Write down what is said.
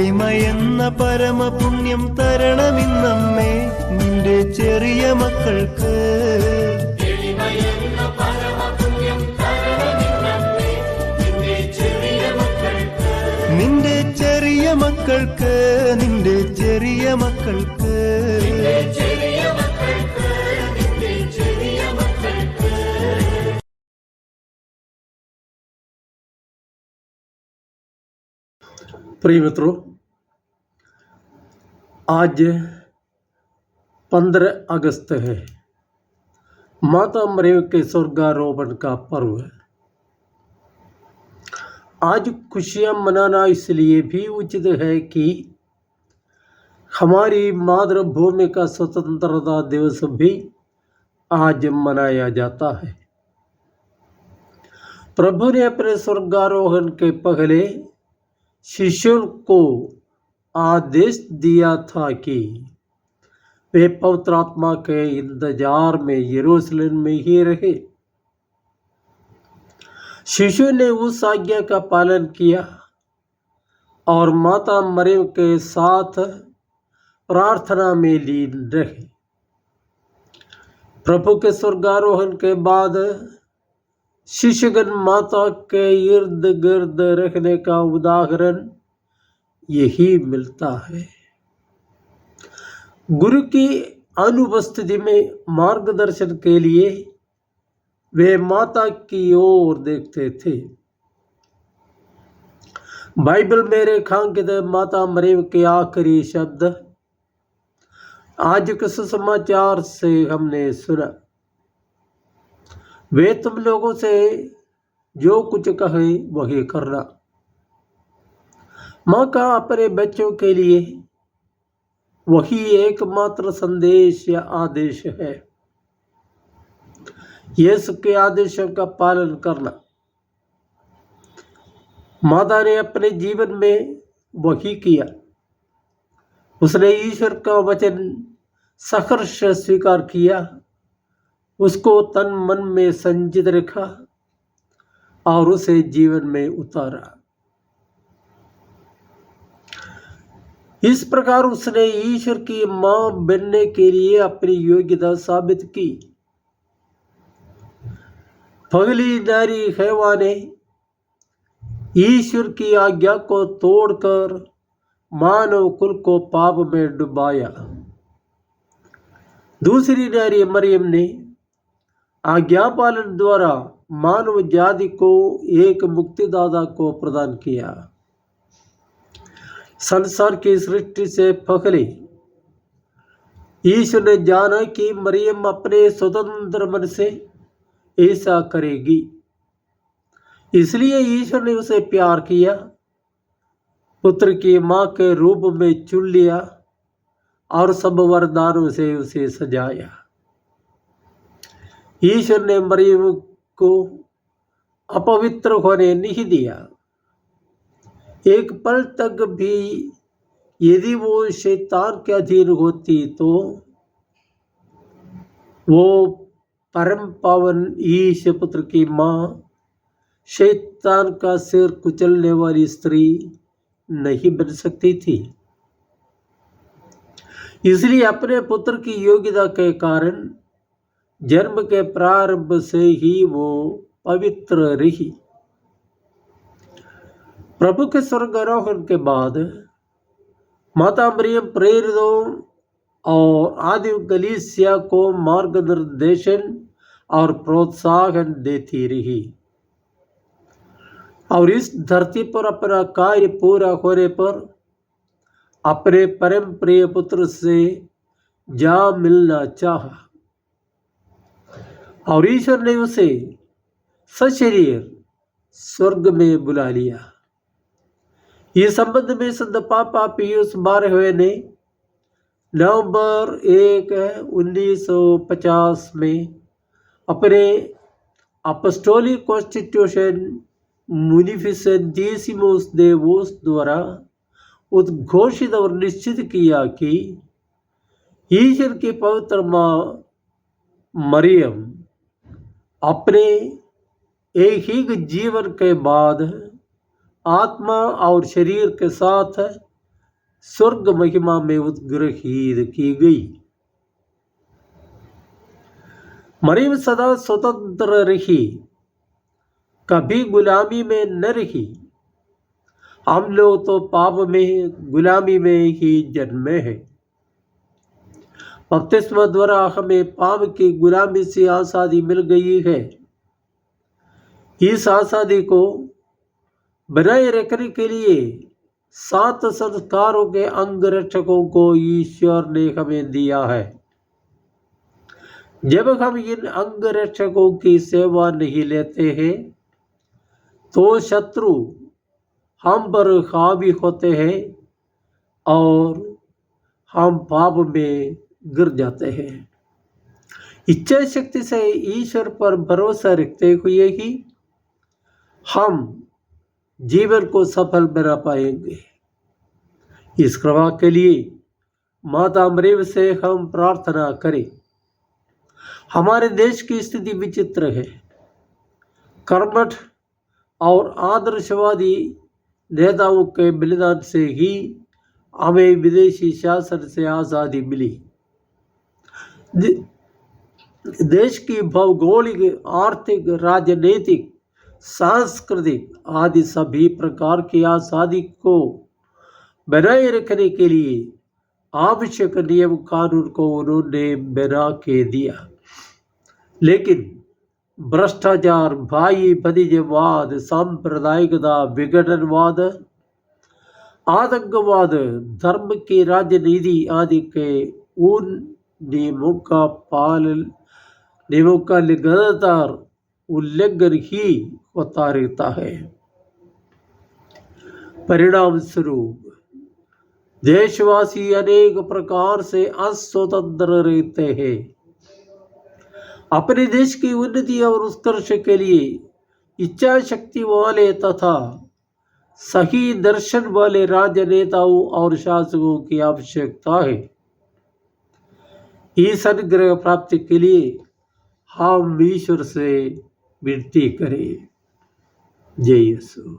എളിമയെന്ന പരമപുണ്യം തരണമിന്നമ്മേ നിന്റെ ചെറിയ മക്കൾക്ക്. നിന്റെ ചെറിയ മക്കൾക്ക്, നിന്റെ ചെറിയ മക്കൾക്ക്. प्रिय मित्रों, आज 15 अगस्त है। माता मरियम के स्वर्गारोहण का पर्व है। आज खुशियां मनाना इसलिए भी उचित है कि हमारी मातृभूमि का स्वतंत्रता दिवस भी आज मनाया जाता है। प्रभु ने अपने स्वर्गारोहण के पहले शिष्यों को आदेश दिया था कि वे पवित्र आत्मा के इंतजार में यरूशलेम में ही रहे। शिशु ने उस आज्ञा का पालन किया और माता मरियम के साथ प्रार्थना में लीन रहे। प्रभु के स्वर्गारोहण के बाद शिशुगण माता के इर्द गिर्द रखने का उदाहरण यही मिलता है। गुरु की अनुपस्थिति में मार्गदर्शन के लिए वे माता की ओर देखते थे। बाइबल में रेखांकित माता मरियम के आखिरी शब्द आज के सुसमाचार से हमने सुना। वे तुम लोगों से जो कुछ कहे वही करना। माँ का अपने बच्चों के लिए वही एकमात्र संदेश या आदेश है, यीशु के आदेशों का पालन करना। माता ने अपने जीवन में वही किया। उसने ईश्वर का वचन सहर्ष स्वीकार किया, उसको तन मन में संचित रखा और उसे जीवन में उतारा। इस प्रकार उसने ईश्वर की मां बनने के लिए अपनी योग्यता साबित की। पहली नारी हव्वा ने ईश्वर की आज्ञा को तोड़कर मानव कुल को पाप में डुबाया। दूसरी नारी मरियम ने आज्ञा पालन द्वारा मानव जाति को एक मुक्तिदाता को प्रदान किया। संसार की सृष्टि से पहले ईश्वर ने जाना कि मरियम अपने स्वतंत्र मन से ऐसा करेगी, इसलिए ईश्वर ने उसे प्यार किया, पुत्र की मां के रूप में चुन लिया और सब वरदानों से उसे सजाया। ईश्वर ने मरियम को अपवित्र होने नहीं दिया। एक पल तक भी यदि वो शैतान के अधीन होती तो वो परम पावन ईश्वर पुत्र की मां, शैतान का सिर कुचलने वाली स्त्री नहीं बन सकती थी। इसलिए अपने पुत्र की योग्यता के कारण जन्म के प्रारंभ से ही वो पवित्र रही। प्रभु के स्वर्गारोहण के बाद माता मरियम प्रेरितों और आदि कलीसिया को मार्गदर्शन और प्रोत्साहन देती रही और इस धरती पर अपना कार्य पूरा होने पर अपने परम प्रिय पुत्र से जा मिलना चाहा और ईश्वर ने उसे सशरीर स्वर्ग में बुला लिया। इस संबंध में संत पापा पियूस 12वें ने नवंबर 1, 1950 में अपने अपस्टोलिक कॉन्स्टिट्यूशन मुनिफिसेंटिसिमुस देवोस द्वारा उद्घोषित और निश्चित किया कि ईश्वर की पवित्र मां मरियम अपने एक ही जीवन के बाद आत्मा और शरीर के साथ स्वर्ग महिमा में उत्ग्रहित की गई। मरियम सदा स्वतंत्र रही, कभी गुलामी में न रही। हम लोग तो पाप में, गुलामी में ही जन्मे हैं। बपतिस्मा द्वारा हमें पाप की गुलामी से आज़ादी मिल गई है। इस आज़ादी को बनाए रखने के लिए 7 संस्कारों के अंगरक्षकों को ईश्वर ने हमें दिया है। जब हम इन अंगरक्षकों की सेवा नहीं लेते हैं तो शत्रु हम पर हावी होते हैं और हम पाप में गिर जाते हैं। इच्छा शक्ति से ईश्वर पर भरोसा रखते हुए ही हम जीवन को सफल बना पाएंगे। इस कृपा के लिए माता मरियम से हम प्रार्थना करें। हमारे देश की स्थिति विचित्र है। कर्मठ और आदर्शवादी नेताओं के बलिदान से ही हमें विदेशी शासन से आज़ादी मिली। देश की भौगोलिक, आर्थिक, राजनीतिक, सांस्कृतिक आदि सभी प्रकार की आज़ादी को बनाए रखने के लिए आवश्यक नियम कानून को उन्होंने बना के दिया। लेकिन भ्रष्टाचार, भाई भतीजेवाद, सांप्रदायिकता, विघटनवाद, आतंकवाद, धर्म की राजनीति आदि के उन नियमों का लगातार उल्लंघन ही होता रहता है। परिणाम स्वरूप देशवासी अनेक प्रकार से अस्वतंत्र रहते हैं। अपने देश की उन्नति और उत्कर्ष के लिए इच्छा शक्ति वाले तथा सही दर्शन वाले राजनेताओं और शासकों की आवश्यकता है। इस अनुग्रह प्राप्ति के लिए हम ईश्वर से विनती करें। जय यीशु।